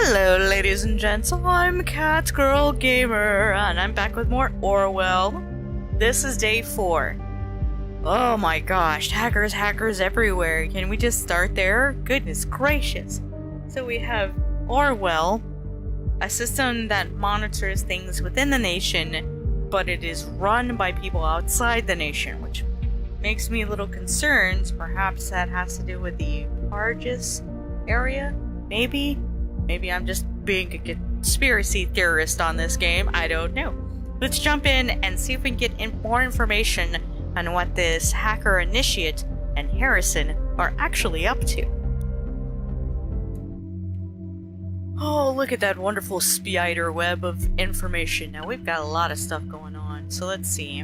Hello, ladies and gents. I'm Cat Girl Gamer, and I'm back with more Orwell. This is day 4. Oh my gosh, hackers everywhere. Can we just start there? Goodness gracious. So we have Orwell, a system that monitors things within the nation, but it is run by people outside the nation, which makes me a little concerned. Perhaps that has to do with the Argus area? Maybe I'm just being a conspiracy theorist on this game. I don't know. Let's jump in and see if we can get more information on what this hacker initiate and Harrison are actually up to. Oh, look at that wonderful spider web of information. Now we've got a lot of stuff going on. So let's see.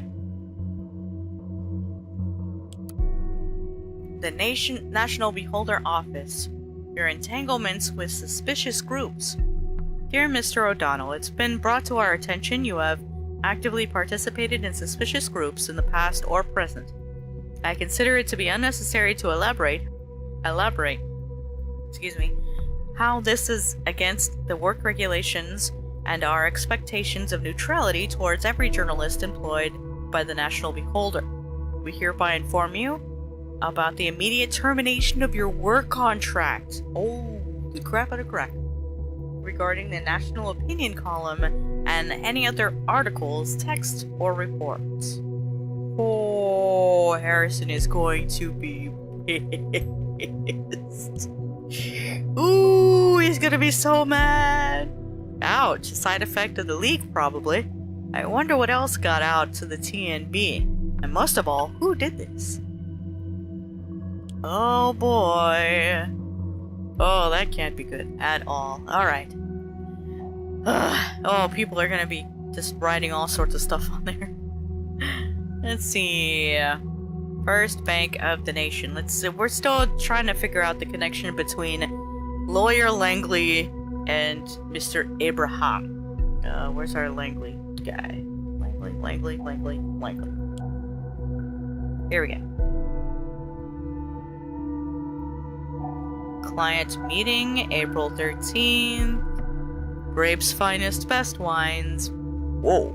The National Beholder Office. Your entanglements with suspicious groups. Dear Mr. O'Donnell, it's been brought to our attention you have actively participated in suspicious groups in the past or present. I consider it to be unnecessary to elaborate, how this is against the work regulations and our expectations of neutrality towards every journalist employed by the National Beholder. We hereby inform you about the immediate termination of your work contract. Oh, the crap out of crack. Regarding the National Opinion column and any other articles, text, or reports. Oh, Harrison is going to be pissed. Ooh, he's gonna be so mad. Ouch, a side effect of the leak, probably. I wonder what else got out to the TNB. And most of all, who did this? Oh boy. Oh, that can't be good at all. Alright. Oh, people are gonna be just writing all sorts of stuff on there. Let's see. First Bank of the Nation. We're still trying to figure out the connection between Lawyer Langley and Mr. Abraham. Where's our Langley guy? Langley. Here we go. Client meeting, April 13th. Grape's finest, best wines. Whoa.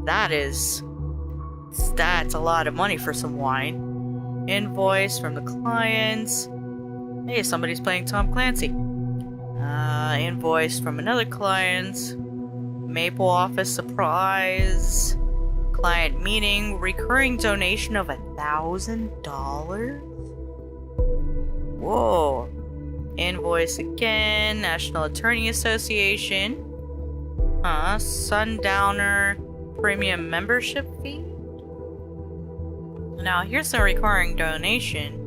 That's a lot of money for some wine. Invoice from the clients. Hey, somebody's playing Tom Clancy. Invoice from another client. Maple office supplies. Client meeting, recurring donation of $1,000. Whoa. Invoice again, National Attorney Association. Sundowner premium membership fee. Now here's the recurring donation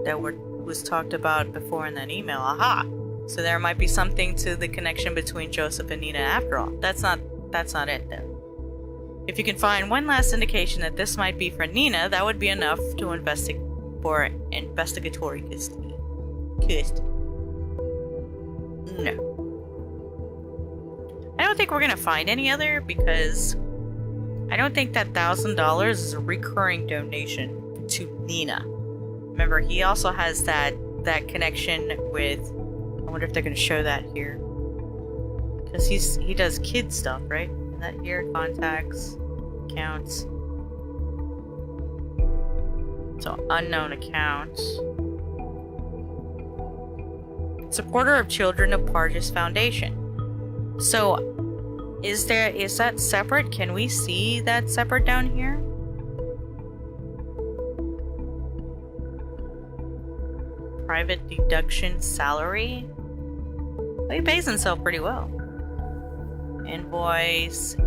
that was talked about before in that email. Aha! So there might be something to the connection between Joseph and Nina after all. That's not it though. If you can find one last indication that this might be for Nina, that would be enough to for investigatory custody. No. I don't think we're gonna find any other because I don't think that $1,000 is a recurring donation to Nina. Remember, he also has that connection with. I wonder if they're gonna show that here because he does kid stuff, right? Is that here? Contacts, accounts. So unknown accounts. Supporter of Children of Parges Foundation. So, is that separate? Can we see that separate down here? Private deduction salary? Well, he pays himself pretty well. Invoice.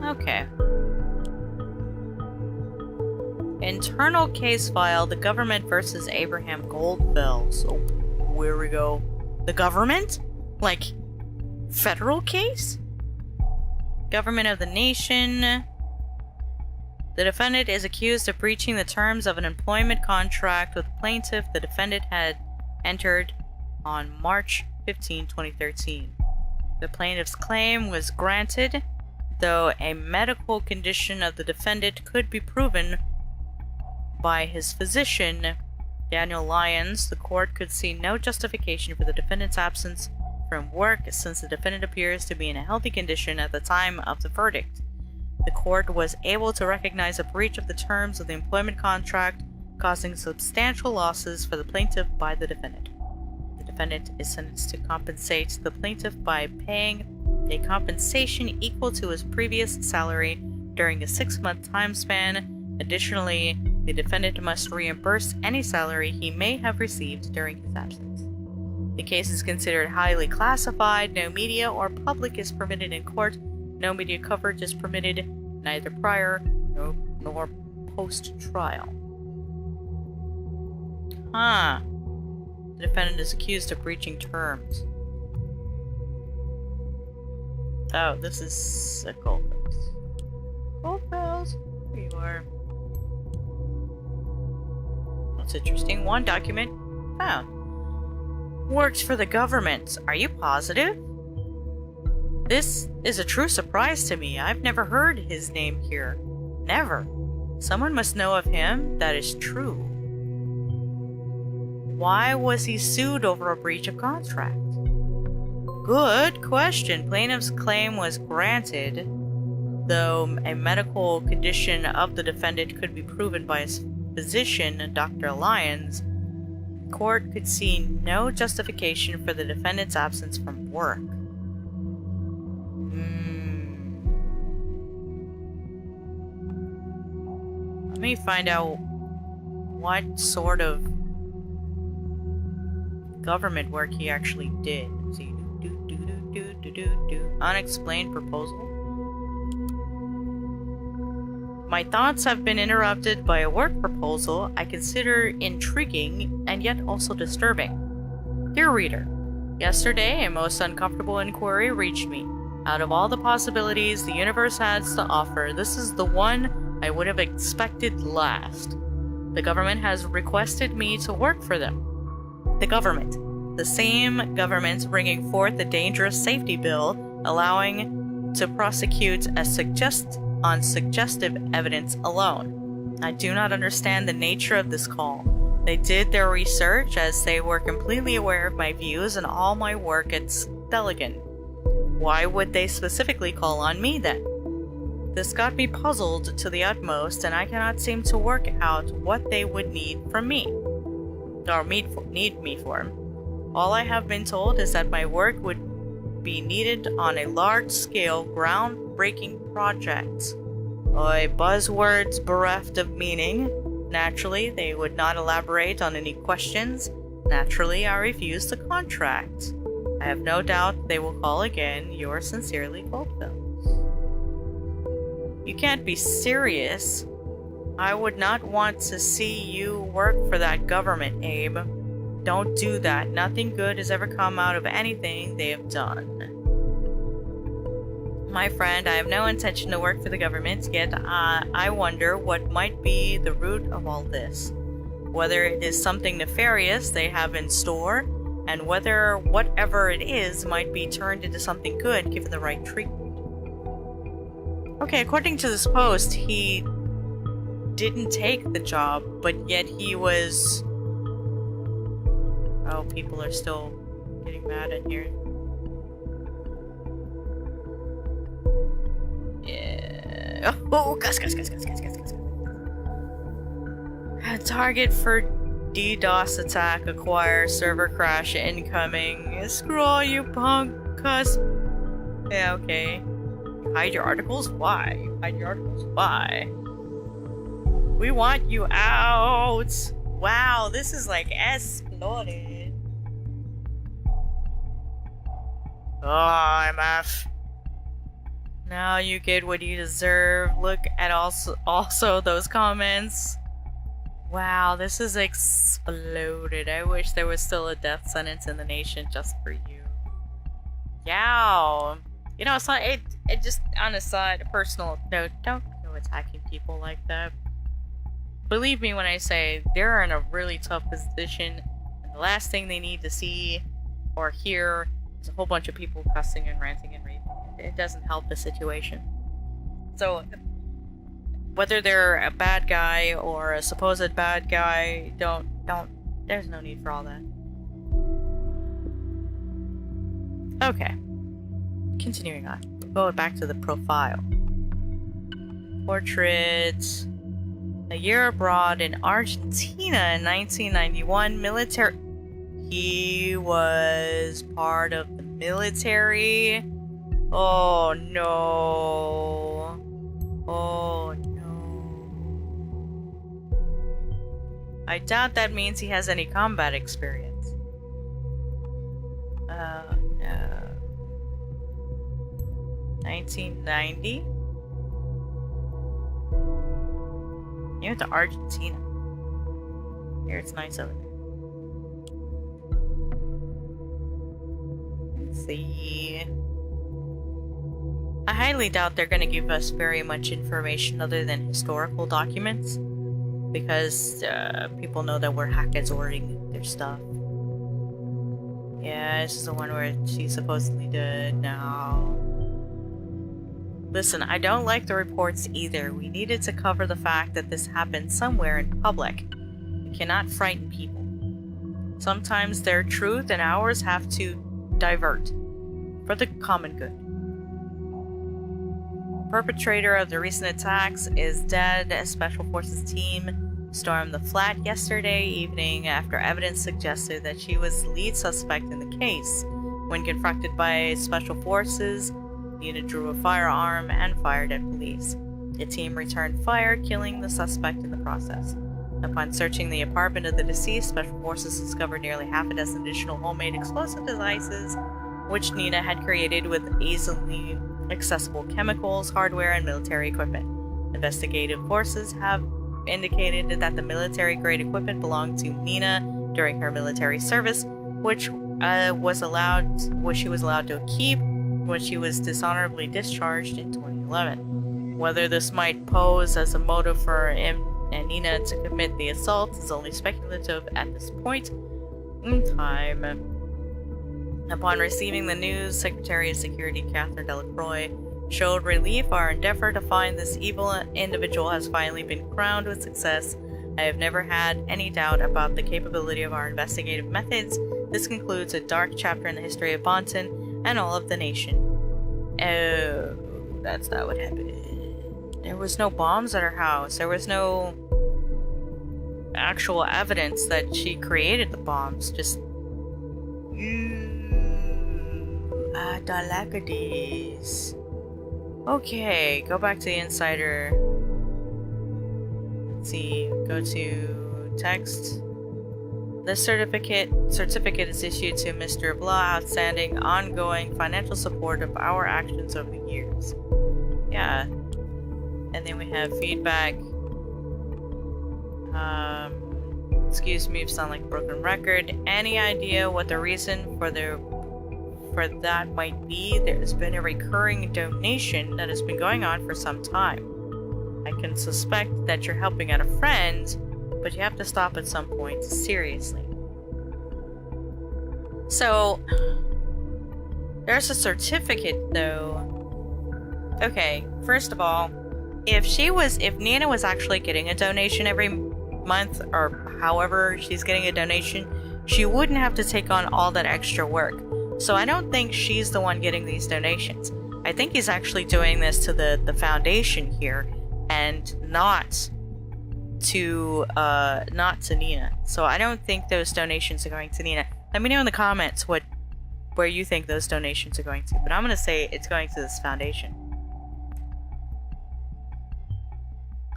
Okay. Internal case file, the government versus Abraham Goldfell. So, where we go? The government? Like, federal case? Government of the nation. The defendant is accused of breaching the terms of an employment contract with the plaintiff the defendant had entered on March 15, 2013. The plaintiff's claim was granted, though a medical condition of the defendant could be proven by his physician, Daniel Lyons, the court could see no justification for the defendant's absence from work since the defendant appears to be in a healthy condition at the time of the verdict. The court was able to recognize a breach of the terms of the employment contract, causing substantial losses for the plaintiff by the defendant. The defendant is sentenced to compensate the plaintiff by paying a compensation equal to his previous salary during a 6-month time span. Additionally, the defendant must reimburse any salary he may have received during his absence. The case is considered highly classified. No media or public is permitted in court. No media coverage is permitted, neither prior nor post-trial. The defendant is accused of breaching terms. Oh, this is a Goldbells. Goldbells? Here you are. That's interesting. One document found. Works for the government. Are you positive? This is a true surprise to me. I've never heard his name here. Never. Someone must know of him. That is true. Why was he sued over a breach of contract? Good question. Plaintiff's claim was granted, though a medical condition of the defendant could be proven by his physician, Dr. Lyons. The court could see no justification for the defendant's absence from work. Let me find out what sort of government work he actually did. Let's see. Unexplained proposal. My thoughts have been interrupted by a work proposal I consider intriguing and yet also disturbing. Dear reader, yesterday a most uncomfortable inquiry reached me. Out of all the possibilities the universe has to offer, this is the one I would have expected last. The government has requested me to work for them. The government. The same government bringing forth the dangerous safety bill, allowing to prosecute on suggestive evidence alone. I do not understand the nature of this call. They did their research as they were completely aware of my views and all my work at Stelligan. Why would they specifically call on me then? This got me puzzled to the utmost, and I cannot seem to work out what they would need from me. Or need me for. All I have been told is that my work would be needed on a large-scale, groundbreaking project. Buzzwords bereft of meaning. Naturally, they would not elaborate on any questions. Naturally, I refuse the contract. I have no doubt they will call again. Yours sincerely, Goldbells. You can't be serious. I would not want to see you work for that government, Abe. Don't do that. Nothing good has ever come out of anything they have done. My friend, I have no intention to work for the government, yet I wonder what might be the root of all this. Whether it is something nefarious they have in store, and whether whatever it is might be turned into something good given the right treatment. Okay, according to this post, he didn't take the job, but yet he was... Oh, people are still getting mad in here. Yeah. Oh, gus. A target for DDoS attack, acquire, server crash incoming. Screw all you punk, cuss. Yeah, okay. Hide your articles? Why? Hide your articles? Why? We want you out! Wow, this is like exploded. Oh, MF. Now you get what you deserve. Look at also those comments. Wow, this is exploded. I wish there was still a death sentence in the nation just for you. Yow. You know, it just, on a side, a personal note, don't go attacking people like that. Believe me when I say they're in a really tough position, and the last thing they need to see or hear is a whole bunch of people cussing and ranting and raving. It doesn't help the situation. So, whether they're a bad guy or a supposed bad guy, there's no need for all that. Okay. Continuing on. Going back to the profile. Portrait. A year abroad in Argentina in 1991. Military. He was part of the military. Oh no. Oh no. I doubt that means he has any combat experience. No. 1990? You went to Argentina. Here it's nice over there. Let's see. I highly doubt they're going to give us very much information other than historical documents, because people know that we're hackers ordering their stuff. Yeah, this is the one where she supposedly did now. Listen, I don't like the reports either. We needed to cover the fact that this happened somewhere in public. We cannot frighten people. Sometimes their truth and ours have to divert for the common good. The perpetrator of the recent attacks is dead. A Special Forces team stormed the flat yesterday evening after evidence suggested that she was the lead suspect in the case. When confronted by Special Forces, Nina drew a firearm and fired at police. The team returned fire, killing the suspect in the process. Upon searching the apartment of the deceased, Special Forces discovered nearly half a dozen additional homemade explosive devices, which Nina had created with easily accessible chemicals, hardware, and military equipment. Investigative forces have indicated that the military-grade equipment belonged to Nina during her military service, which she was allowed to keep when she was dishonorably discharged in 2011. Whether this might pose as a motive for him and Nina to commit the assault is only speculative at this point in time. Upon receiving the news, Secretary of Security Catherine Delacroix showed relief. Our endeavor to find this evil individual has finally been crowned with success. I have never had any doubt about the capability of our investigative methods. This concludes a dark chapter in the history of Bonton and all of the nation. Oh, that's not what happened. There was no bombs at her house. There was no actual evidence that she created the bombs. Just... Dalakades. Okay, go back to the insider. Let's see, go to text. This certificate is issued to Mr. Blah, outstanding ongoing financial support of our actions over the years. Yeah. And then we have feedback. Excuse me if I sound like a broken record. Any idea what the reason for that might be? There's been a recurring donation that has been going on for some time. I can suspect that you're helping out a friend, but you have to stop at some point. Seriously. So, there's a certificate, though. Okay, first of all, if Nina was actually getting a donation every month, or however she's getting a donation, she wouldn't have to take on all that extra work. So I don't think she's the one getting these donations. I think he's actually doing this to the foundation here, and not to Nina. So I don't think those donations are going to Nina. Let me know in the comments where you think those donations are going to, but I'm gonna say it's going to this foundation.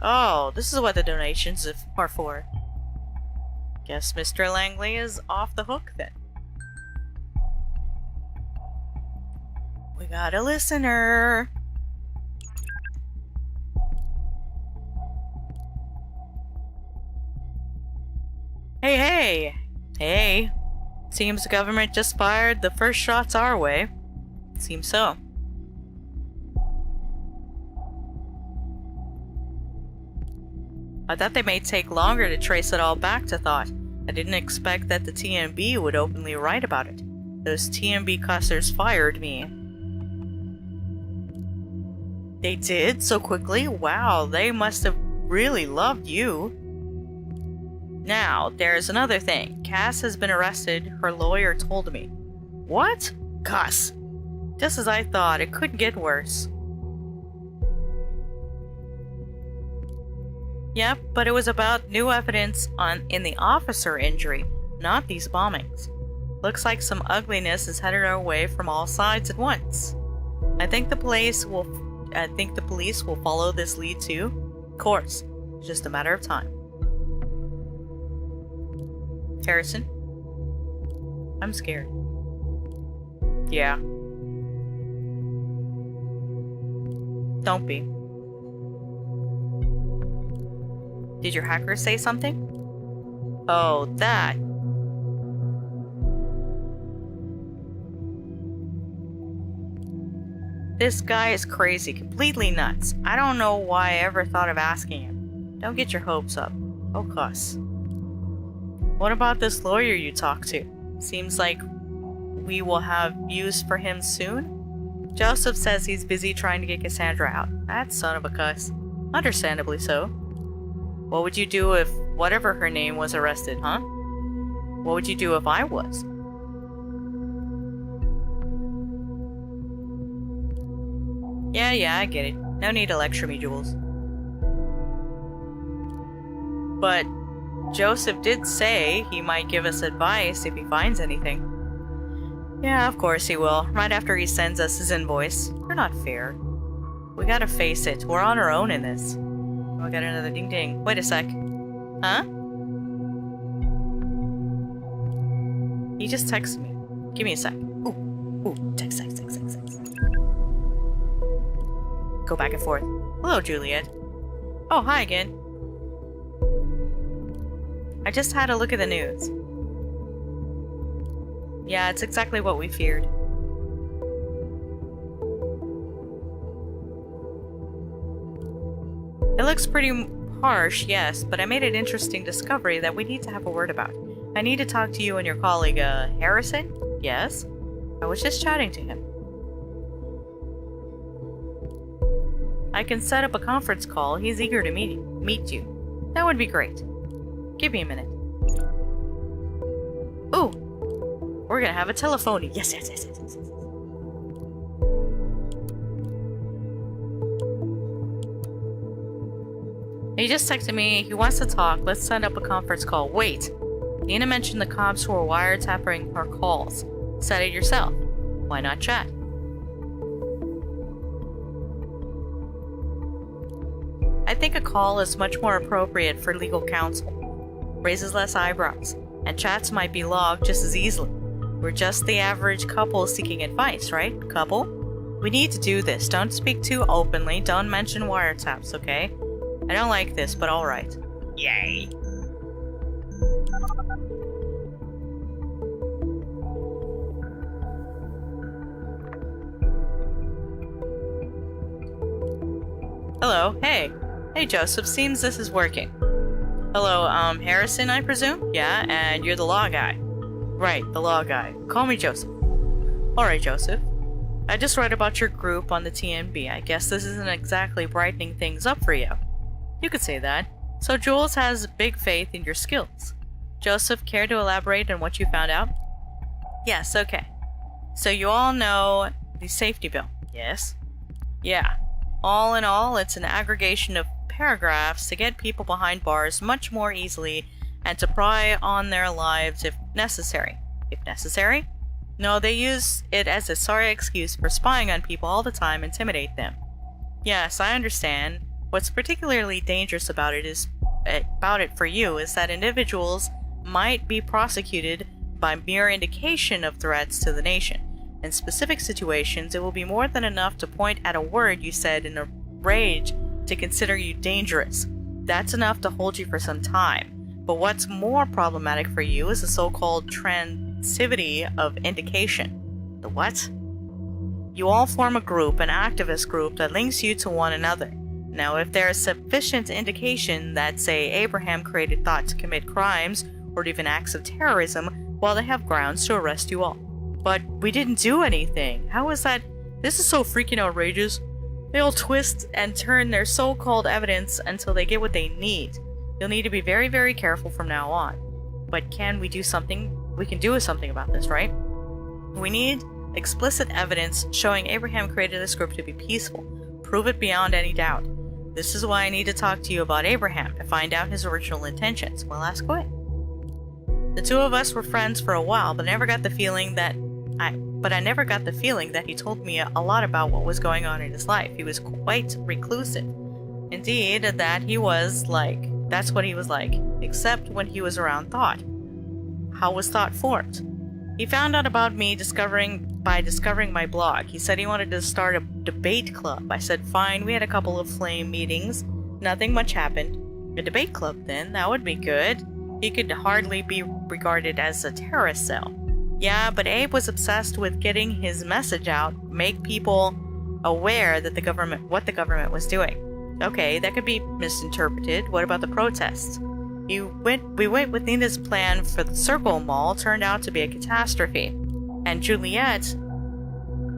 Oh, this is what the donations are for. Guess Mr. Langley is off the hook then. We got a listener. Hey. Seems the government just fired the first shots our way. Seems so. I thought they may take longer to trace it all back to thought. I didn't expect that the TMB would openly write about it. Those TMB cussers fired me. They did? So quickly? Wow, they must have really loved you. Now, there's another thing. Cass has been arrested, her lawyer told me. What? Cuss. Just as I thought, it couldn't get worse. Yep, but it was about new evidence in the officer injury, not these bombings. Looks like some ugliness is headed our way from all sides at once. I think the police will follow this lead too. Of course, it's just a matter of time. Harrison? I'm scared. Yeah. Don't be. Did your hacker say something? Oh, that. This guy is crazy, completely nuts. I don't know why I ever thought of asking him. Don't get your hopes up. Oh, cuss. What about this lawyer you talked to? Seems like we will have use for him soon? Joseph says he's busy trying to get Cassandra out. That son of a cuss. Understandably so. What would you do if whatever her name was arrested, huh? What would you do if I was? Yeah, I get it. No need to lecture me, Jules. But Joseph did say he might give us advice if he finds anything. Yeah, of course he will, right after he sends us his invoice. You're not fair. We gotta face it, we're on our own in this. Oh, I got another ding ding. Wait a sec. Huh? He just texted me. Give me a sec. Ooh, text. Go back and forth. Hello, Juliet. Oh, hi again. I just had a look at the news. Yeah, it's exactly what we feared. It looks pretty harsh, yes, but I made an interesting discovery that we need to have a word about. I need to talk to you and your colleague, Harrison? Yes? I was just chatting to him. I can set up a conference call. He's eager to meet you. That would be great. Give me a minute. Ooh! We're gonna have a telephony. Yes. He just texted me. He wants to talk. Let's set up a conference call. Wait. Nina mentioned the cops who are wiretapping her calls. Set it yourself. Why not chat? I think a call is much more appropriate for legal counsel. Raises less eyebrows, and chats might be logged just as easily. We're just the average couple seeking advice, right? Couple? We need to do this. Don't speak too openly. Don't mention wiretaps, okay? I don't like this, but alright. Yay! Hello, hey. Hey, Joseph, seems this is working. Hello, Harrison, I presume? Yeah, and you're the law guy. Right, the law guy. Call me Joseph. Alright, Joseph. I just read about your group on the TNB. I guess this isn't exactly brightening things up for you. You could say that. So Jules has big faith in your skills. Joseph, care to elaborate on what you found out? Yes, okay. So you all know the safety bill, yes? Yeah. All in all, it's an aggregation of paragraphs to get people behind bars much more easily and to pry on their lives if necessary. If necessary? No, they use it as a sorry excuse for spying on people all the time, intimidate them. Yes, I understand. What's particularly dangerous about it for you is that individuals might be prosecuted by mere indication of threats to the nation. In specific situations, it will be more than enough to point at a word you said in a rage to consider you dangerous. That's enough to hold you for some time. But what's more problematic for you is the so-called transitivity of indication. The what? You all form a group, an activist group, that links you to one another. Now, if there is sufficient indication that, say, Abraham created thought to commit crimes or even acts of terrorism, well, they have grounds to arrest you all. But we didn't do anything. How is that? This is so freaking outrageous. They'll twist and turn their so-called evidence until they get what they need. You'll need to be very, very careful from now on. But can we do something? We can do something about this, right? We need explicit evidence showing Abraham created this group to be peaceful. Prove it beyond any doubt. This is why I need to talk to you about Abraham, to find out his original intentions. Well, ask away. The two of us were friends for a while, but I never got the feeling that he told me a lot about what was going on in his life. He was quite reclusive. Indeed, that's what he was like, except when he was around Thought. How was Thought formed? He found out about me by discovering my blog. He said he wanted to start a debate club. I said fine, we had a couple of flame meetings. Nothing much happened. A debate club then, that would be good. He could hardly be regarded as a terrorist cell. Yeah, but Abe was obsessed with getting his message out, make people aware that what the government was doing. Okay, that could be misinterpreted. What about the protests? We went with Nina's plan for the Circle Mall, turned out to be a catastrophe. And Juliet,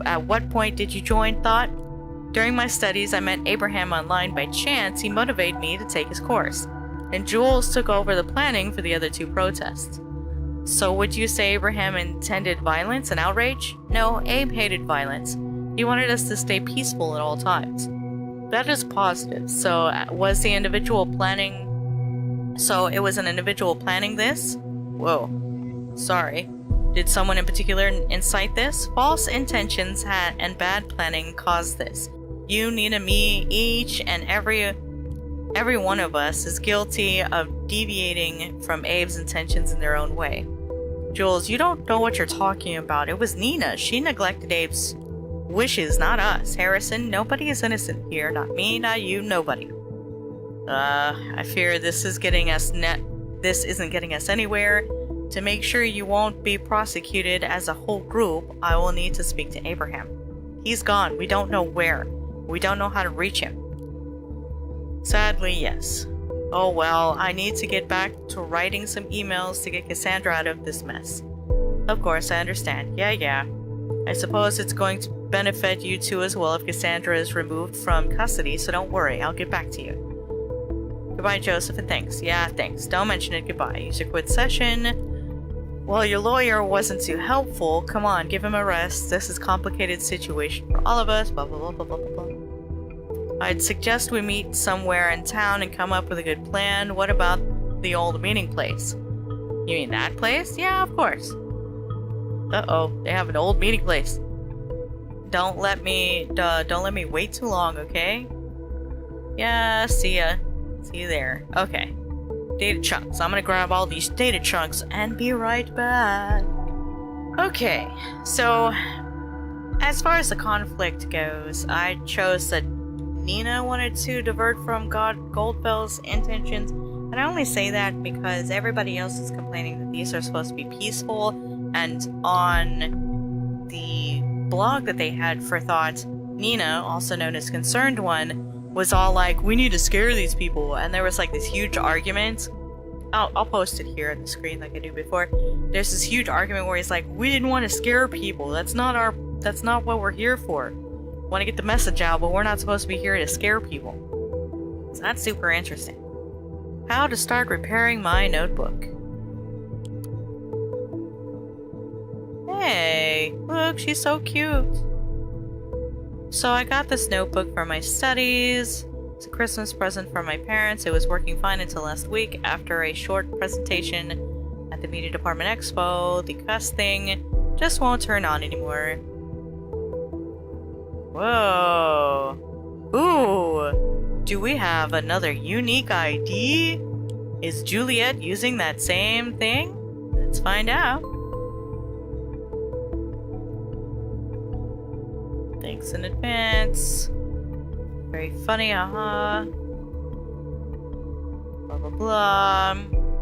at what point did you join Thought? During my studies, I met Abraham online by chance. He motivated me to take his course. And Jules took over the planning for the other two protests. So would you say Abraham intended violence and outrage? No, Abe hated violence. He wanted us to stay peaceful at all times. That is positive. So it was an individual planning this? Whoa. Sorry. Did someone in particular incite this? False intentions and bad planning caused this. You, Nina, me, each and every one of us is guilty of deviating from Abe's intentions in their own way. Jules, you don't know what you're talking about. It was Nina. She neglected Abe's wishes, not us. Harrison, nobody is innocent here. Not me, not you, nobody. I fear this isn't getting us anywhere. To make sure you won't be prosecuted as a whole group, I will need to speak to Abraham. He's gone. We don't know where. We don't know how to reach him. Sadly, yes. Oh well, I need to get back to writing some emails to get Cassandra out of this mess. Of course, I understand. Yeah. I suppose it's going to benefit you two as well if Cassandra is removed from custody, so don't worry, I'll get back to you. Goodbye, Joseph, and thanks. Yeah, thanks. Don't mention it. Goodbye. User quit session. Well, your lawyer wasn't too helpful. Come on, give him a rest. This is a complicated situation for all of us. Blah, blah, blah, blah, blah, blah. I'd suggest we meet somewhere in town and come up with a good plan. What about the old meeting place? You mean that place? Yeah, of course. Uh-oh, they have an old meeting place. Don't let me wait too long, okay? Yeah, see ya. See you there. Okay. Data chunks. I'm gonna grab all these data chunks and be right back. Okay, so as far as the conflict goes, I chose that Nina wanted to divert from Goldfell's intentions, and I only say that because everybody else is complaining that these are supposed to be peaceful, and on the blog that they had for Thought, Nina, also known as Concerned One, was all like, we need to scare these people, and there was like this huge argument. I'll post it here on the screen like I do before. There's this huge argument where he's like, we didn't want to scare people. That's not what we're here for. Want to get the message out, but we're not supposed to be here to scare people. So that's super interesting. How to start repairing my notebook. Hey, look, she's so cute. So I got this notebook for my studies. It's a Christmas present from my parents. It was working fine until last week. After a short presentation at the Media Department Expo, the cuss thing just won't turn on anymore. Whoa. Ooh. Do we have another unique ID? Is Juliet using that same thing? Let's find out. Thanks in advance. Very funny, haha. Blah blah blah.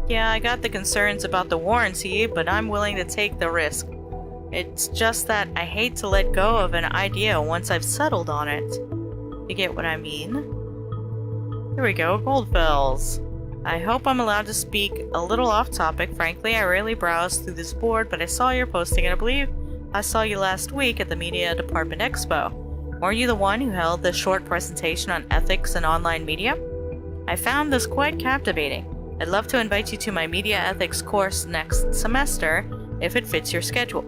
Yeah, I got the concerns about the warranty, but I'm willing to take the risk. It's just that I hate to let go of an idea once I've settled on it. You get what I mean? Here we go, Goldfells. I hope I'm allowed to speak a little off topic. Frankly, I rarely browse through this board, but I saw your posting and I believe I saw you last week at the Media Department Expo. Were you the one who held the short presentation on ethics and online media? I found this quite captivating. I'd love to invite you to my media ethics course next semester, if it fits your schedule.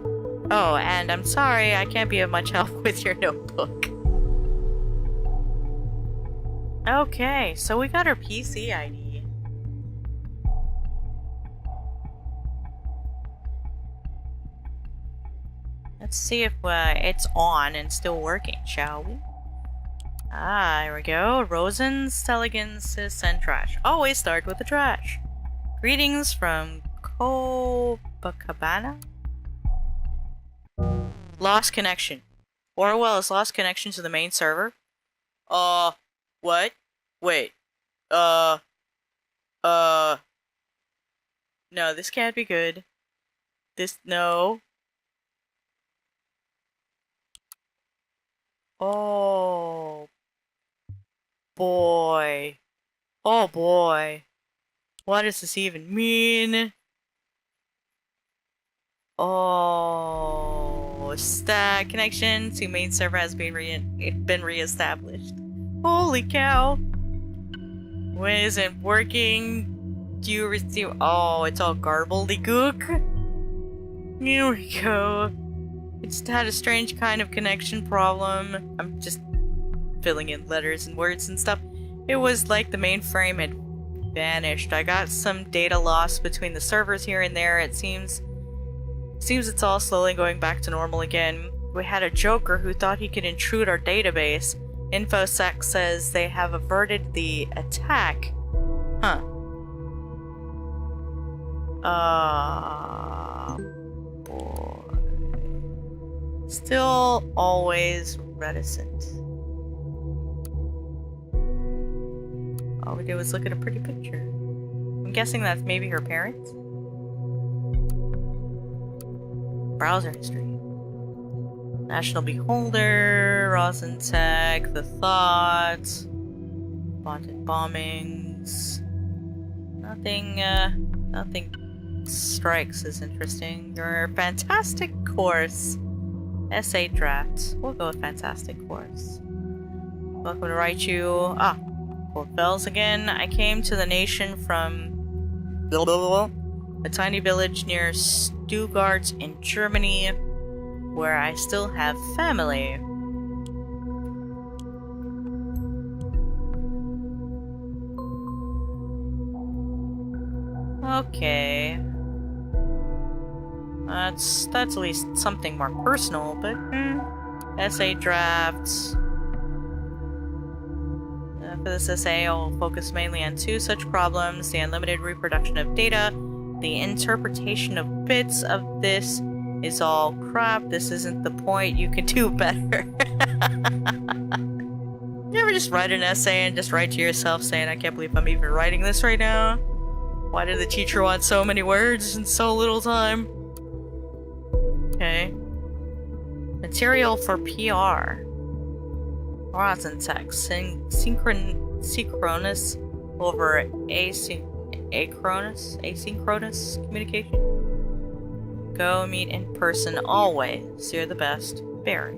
Oh, and I'm sorry I can't be of much help with your notebook. Okay, so we got our PC ID. Let's see if it's on and still working, shall we? Ah, here we go. Rosens, Telegans, and trash. Always start with the trash. Greetings from Copacabana? Lost connection. Orwell has lost connection to the main server. What? Wait. No, this can't be good. No. Oh. Boy. Oh boy. What does this even mean? Oh, stack connection to main server has been reestablished. Holy cow! When it isn't working, do you receive? Oh, it's all garbledy-gook. Here we go. It just had a strange kind of connection problem. I'm just filling in letters and words and stuff. It was like the mainframe had vanished. I got some data loss between the servers here and there. It seems it's all slowly going back to normal again. We had a joker who thought he could intrude our database. InfoSec says they have averted the attack. Huh. Boy. Still always reticent. All we did was look at a pretty picture. I'm guessing that's maybe her parents? Browser history. National Beholder, Rosentech, The Thought, Bonded Bombings. Nothing strikes as interesting. Your fantastic course. Essay draft. We'll go with fantastic course. Welcome to write you. Cold Bells again. I came to the nation from a tiny village near Stuttgart in Germany, where I still have family. Okay. That's at least something more personal, but essay drafts. For this essay, I'll focus mainly on two such problems: the unlimited reproduction of data. The interpretation of bits of this is all crap. This isn't the point. You can do better. You ever just write an essay and just write to yourself saying, I can't believe I'm even writing this right now? Why did the teacher want so many words in so little time? Okay. Material for PR. Rosentech. Synchronous over asynchronous communication. Go meet in person always. You're the best. Barry.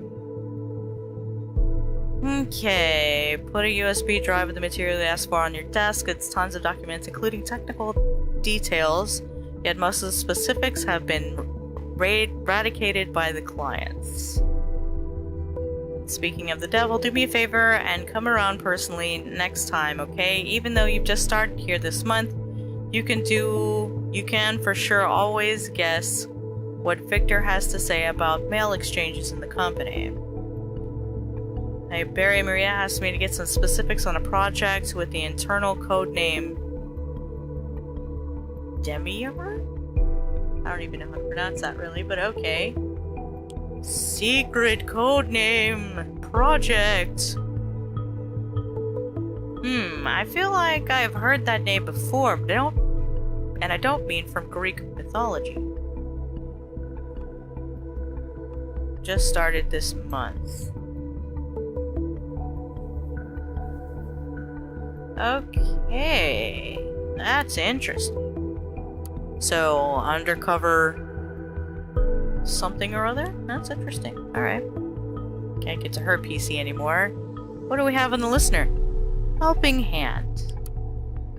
Okay, put a USB drive with the material you asked for on your desk. It's tons of documents, including technical details, yet most of the specifics have been eradicated by the clients. Speaking of the devil, do me a favor and come around personally next time, okay? Even though you've just started here this month, you can for sure always guess what Victor has to say about mail exchanges in the company. Hey, Barry Maria asked me to get some specifics on a project with the internal code name Demiurge? I don't even know how to pronounce that really, but okay. Secret code name project. I feel like I've heard that name before, but I don't mean from Greek mythology. Just started this month. Okay, that's interesting. So, undercover something or other? That's interesting. Alright. Can't get to her PC anymore. What do we have in the listener? Helping hand.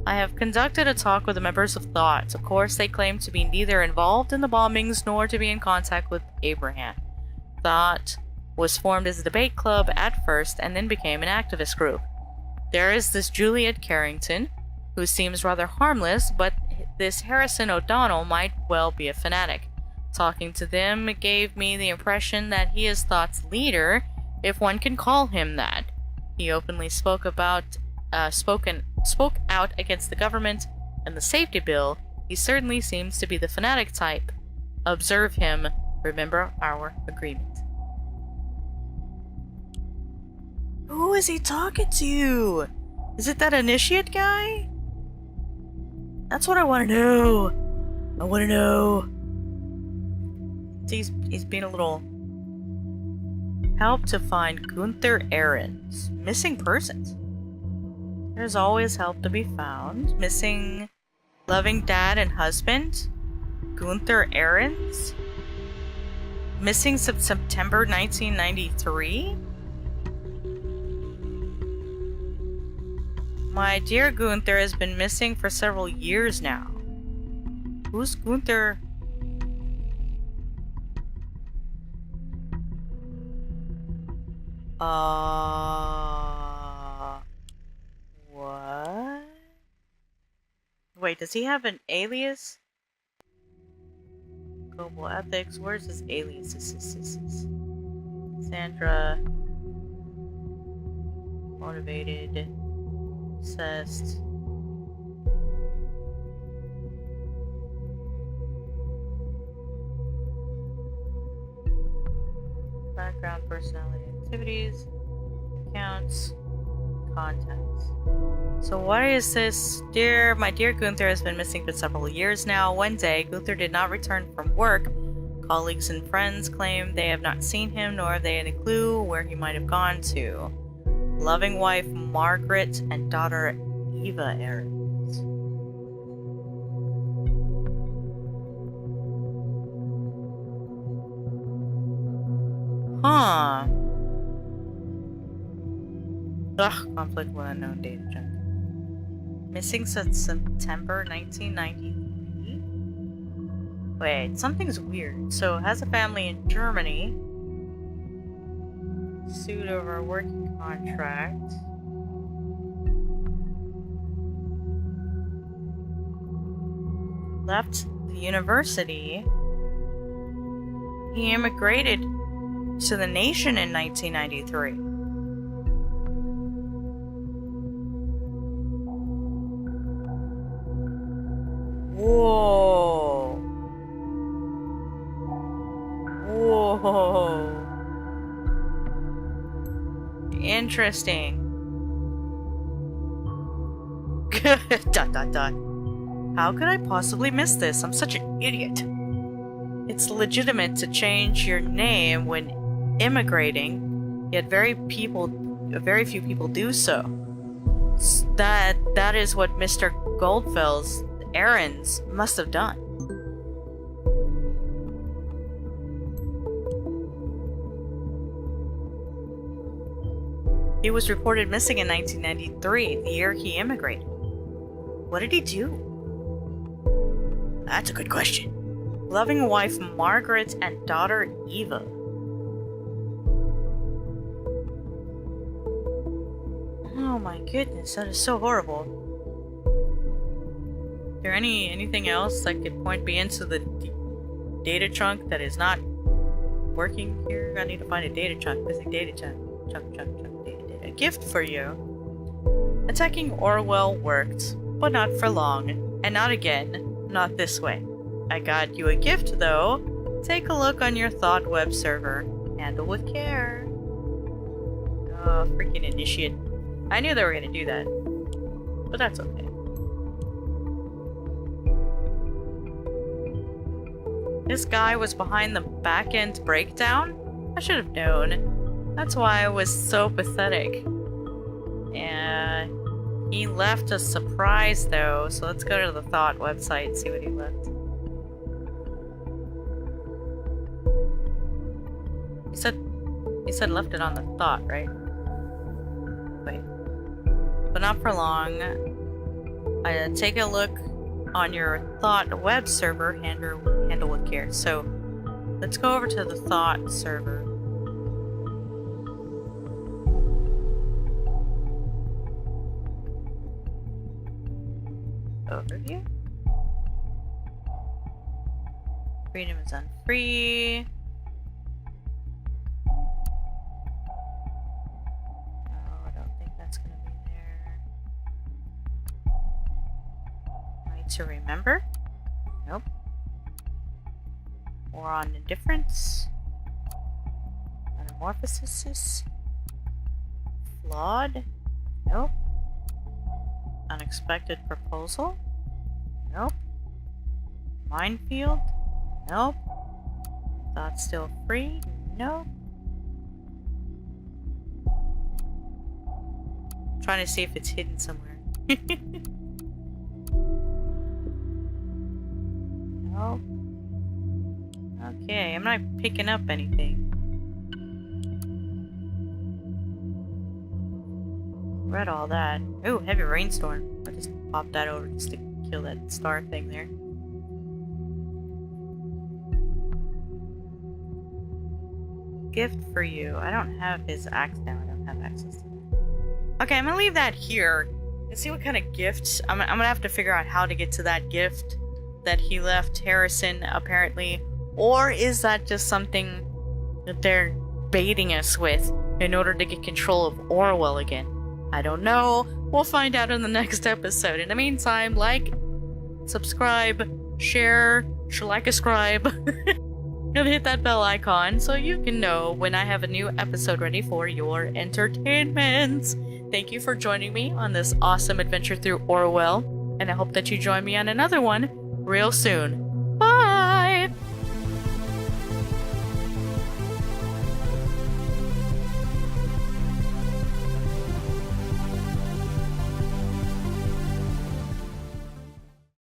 I have conducted a talk with the members of Thought. Of course, they claim to be neither involved in the bombings nor to be in contact with Abraham. Thought was formed as a debate club at first and then became an activist group. There is this Juliet Carrington, who seems rather harmless, but this Harrison O'Donnell might well be a fanatic. Talking to them gave me the impression that he is Thought's leader, if one can call him that. He openly spoke out against the government and the safety bill. He certainly seems to be the fanatic type. Observe him. Remember our agreement. Who is he talking to? Is it that initiate guy? That's what I want to know. I want to know. He's being a little... Help to find Gunther Ahrens. Missing persons. There's always help to be found. Missing loving dad and husband. Gunther Ahrens. Missing since September 1993. My dear Gunther has been missing for several years now. Who's Gunther? What? Wait, does he have an alias? Global ethics, where's his alias? Sandra. Motivated. Obsessed. Background, personality, activities, accounts, contacts. So why is this? My dear Gunther has been missing for several years now. One day, Gunther did not return from work. Colleagues and friends claim they have not seen him, nor have they any clue where he might have gone to. Loving wife Margaret and daughter Eva Ahrens. Huh. Ugh, conflict with unknown data junk. Missing since September 1993? Wait, something's weird. So, has a family in Germany. Sued over a working contract. Left the university. He immigrated to the nation in 1993. Whoa. Whoa. Interesting. Dot dot dot. How could I possibly miss this? I'm such an idiot. It's legitimate to change your name when immigrating, yet very few people do so. That is what Mr. Goldfell's Ahrens must have done. He was reported missing in 1993, the year he immigrated. What did he do? That's a good question. Loving wife Margaret and daughter Eva. Oh my goodness, that is so horrible. Is there anything else that could point me into the data chunk that is not working here? I need to find a data chunk. Missing data chunk. Chunk, data. A gift for you. Attacking Orwell worked, but not for long. And not again. Not this way. I got you a gift, though. Take a look on your Thought web server. Handle with care. Oh, freaking initiate. I knew they were gonna do that. But that's okay. This guy was behind the back-end breakdown? I should have known. That's why I was so pathetic. Yeah, he left a surprise though, so let's go to the Thought website and see what he left. He said You said left it on the thought, right? Wait. But not for long. Take a look on your thought web server, handle with care. So let's go over to the thought server. Overview. Freedom is unfree. Oh, I don't think that's gonna be there. Right to remember? Nope. Or on indifference. Metamorphosis. Flawed? Nope. Unexpected proposal? Nope. Minefield? Nope. Thought still free? Nope. Trying to see if it's hidden somewhere. Nope. Okay, I'm not picking up anything. Read all that. Ooh, heavy rainstorm. I just popped that over just to kill that star thing there. Gift for you. I don't have his axe now. I don't have access to that. Okay, I'm gonna leave that here and see what kind of gifts. I'm gonna have to figure out how to get to that gift that he left Harrison, apparently. Or is that just something that they're baiting us with in order to get control of Orwell again? I don't know. We'll find out in the next episode. In the meantime, like, subscribe, share, like-ascribe, and hit that bell icon so you can know when I have a new episode ready for your entertainment. Thank you for joining me on this awesome adventure through Orwell, and I hope that you join me on another one real soon.